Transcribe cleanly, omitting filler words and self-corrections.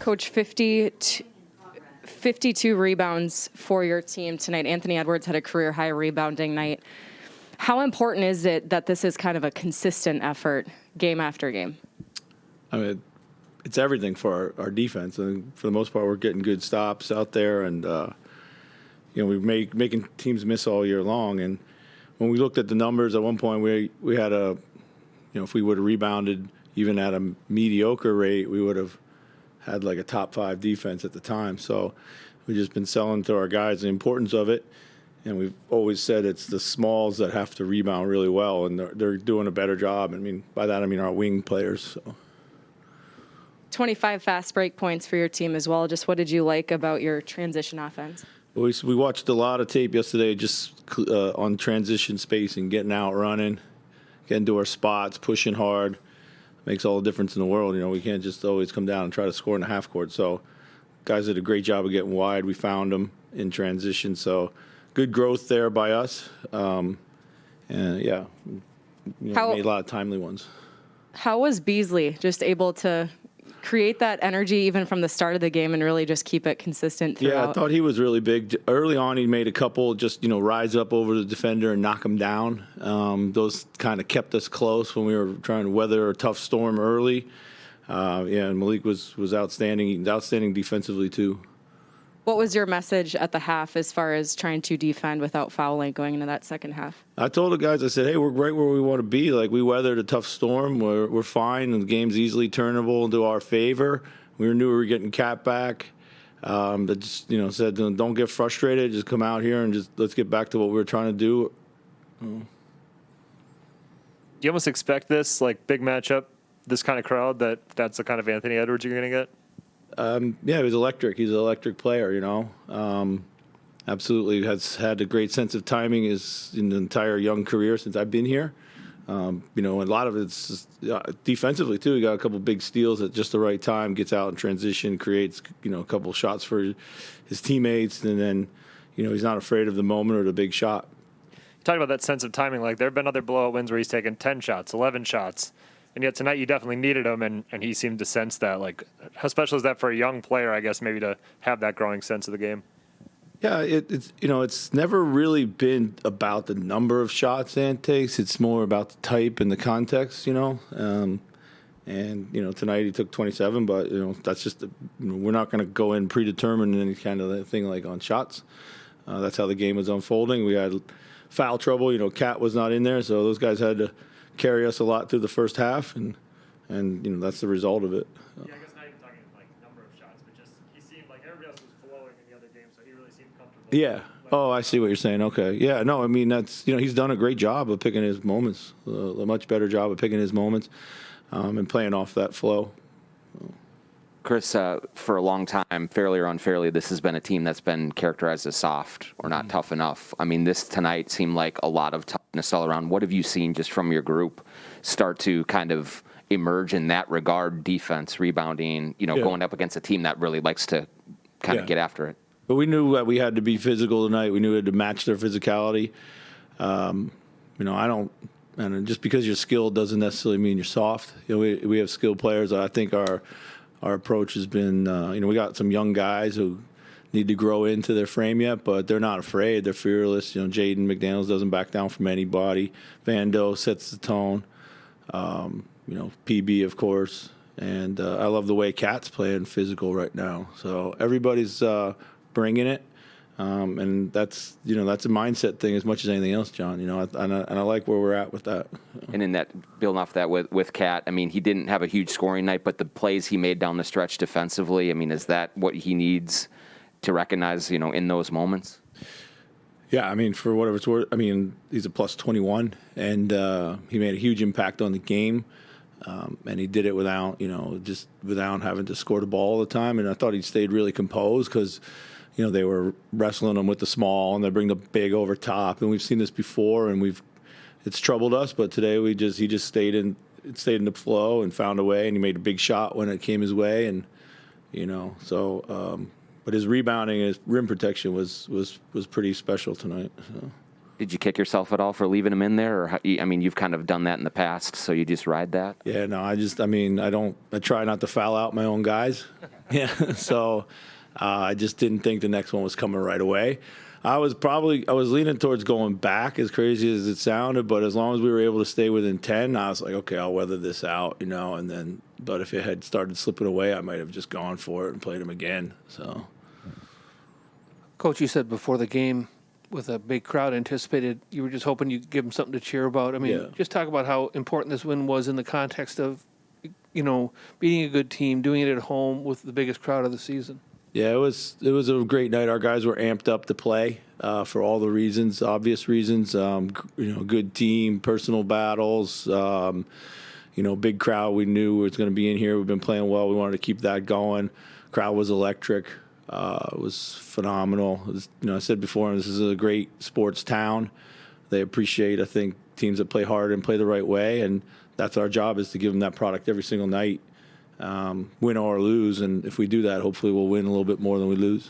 Coach, 52 rebounds for your team tonight. Anthony Edwards had a career-high rebounding night. How important is it that this is kind of a consistent effort game after game? I mean, it's everything for our defense. And for the most part, we're getting good stops out there. And, we're making teams miss all year long. And when we looked at the numbers, at one point we had if we would have rebounded even at a mediocre rate, we would have had like a top 5 defense at the time. So we've just been selling to our guys the importance of it. And we've always said it's the smalls that have to rebound really well, and they're doing a better job. I mean, by that I mean our wing players. So. 25 fast break points for your team as well. Just what did you like about your transition offense? We watched a lot of tape yesterday just on transition spacing, getting out, running, getting to our spots, pushing hard. Makes all the difference in the world. We can't just always come down and try to score in the half court. So guys did a great job of getting wide. We found them in transition. So good growth there by us. And, made a lot of timely ones. How was Beasley just able to create that energy even from the start of the game and really just keep it consistent throughout? Yeah, I thought he was really big. Early on, he made a couple just, rise up over the defender and knock him down. Those kind of kept us close when we were trying to weather a tough storm early. And Malik was outstanding. He's outstanding defensively, too. What was your message at the half as far as trying to defend without fouling going into that second half? I told the guys, I said, hey, we're right where we want to be. Like, we weathered a tough storm. We're fine, and the game's easily turnable into our favor. We knew we were getting Cat back. That just, said, don't get frustrated. Just come out here and just let's get back to what we were trying to do. Do you almost expect this, like, big matchup, this kind of crowd, that's the kind of Anthony Edwards you're going to get? Yeah, he was electric. He's an electric player, Absolutely has had a great sense of timing in the entire young career since I've been here. And a lot of it's just, defensively, too. He got a couple big steals at just the right time, gets out in transition, creates, a couple shots for his teammates, and then, he's not afraid of the moment or the big shot. Talking about that sense of timing, like there have been other blowout wins where he's taken 10 shots, 11 shots. And yet tonight you definitely needed him, and he seemed to sense that. Like, how special is that for a young player, I guess, maybe to have that growing sense of the game? Yeah, it's never really been about the number of shots Dan takes. It's more about the type and the context, And, tonight he took 27, but, that's just we're not going to go in predetermined any kind of thing like on shots. That's how the game was unfolding. We had foul trouble. Cat was not in there, so those guys had to carry us a lot through the first half, and that's the result of it. Yeah, I guess not even talking like number of shots, but just he seemed like everybody else was flowing in the other game, so he really seemed comfortable. Yeah. Oh, I see what you're saying. Okay. Yeah. No, I mean that's he's done a great job of picking his moments, a much better job of picking his moments, and playing off that flow. Chris, for a long time, fairly or unfairly, this has been a team that's been characterized as soft or not tough enough. I mean, this tonight seemed like a lot of toughness all around. What have you seen just from your group start to kind of emerge in that regard, defense, rebounding, going up against a team that really likes to kind of get after it? But we knew that we had to be physical tonight. We knew we had to match their physicality. And just because you're skilled doesn't necessarily mean you're soft. We have skilled players. I think our approach has been, we got some young guys who need to grow into their frame yet, but they're not afraid. They're fearless. Jaden McDaniels doesn't back down from anybody. Vando sets the tone. PB, of course. And I love the way Cat's playing physical right now. So everybody's bringing it. And that's a mindset thing as much as anything else, John. And I like where we're at with that. And in that, building off that with Cat, I mean, he didn't have a huge scoring night, but the plays he made down the stretch defensively, I mean, is that what he needs to recognize, in those moments? Yeah, I mean, for whatever it's worth, I mean, he's a plus 21, and he made a huge impact on the game. And he did it without having to score the ball all the time. And I thought he stayed really composed because, they were wrestling him with the small and they bring the big over top. And we've seen this before, and it's troubled us. But today he just stayed in the flow and found a way, and he made a big shot when it came his way. And but his rebounding, his rim protection was pretty special tonight. So. Did you kick yourself at all for leaving him in there? Or I mean, you've kind of done that in the past, so you just ride that? Yeah, no, I try not to foul out my own guys. Yeah, so I just didn't think the next one was coming right away. I was leaning towards going back, as crazy as it sounded, but as long as we were able to stay within 10, I was like, okay, I'll weather this out, and then, but if it had started slipping away, I might have just gone for it and played him again, so. Coach, you said before the game, with a big crowd anticipated, you were just hoping you'd give them something to cheer about. I mean, Yeah. Just talk about how important this win was in the context of, beating a good team, doing it at home with the biggest crowd of the season. Yeah, it was a great night. Our guys were amped up to play for all the reasons, obvious reasons. Good team, personal battles. Big crowd. We knew was going to be in here. We've been playing well. We wanted to keep that going. Crowd was electric. It was phenomenal. I said before, this is a great sports town. They appreciate, I think, teams that play hard and play the right way, and that's our job, is to give them that product every single night, win or lose. And if we do that, hopefully we'll win a little bit more than we lose.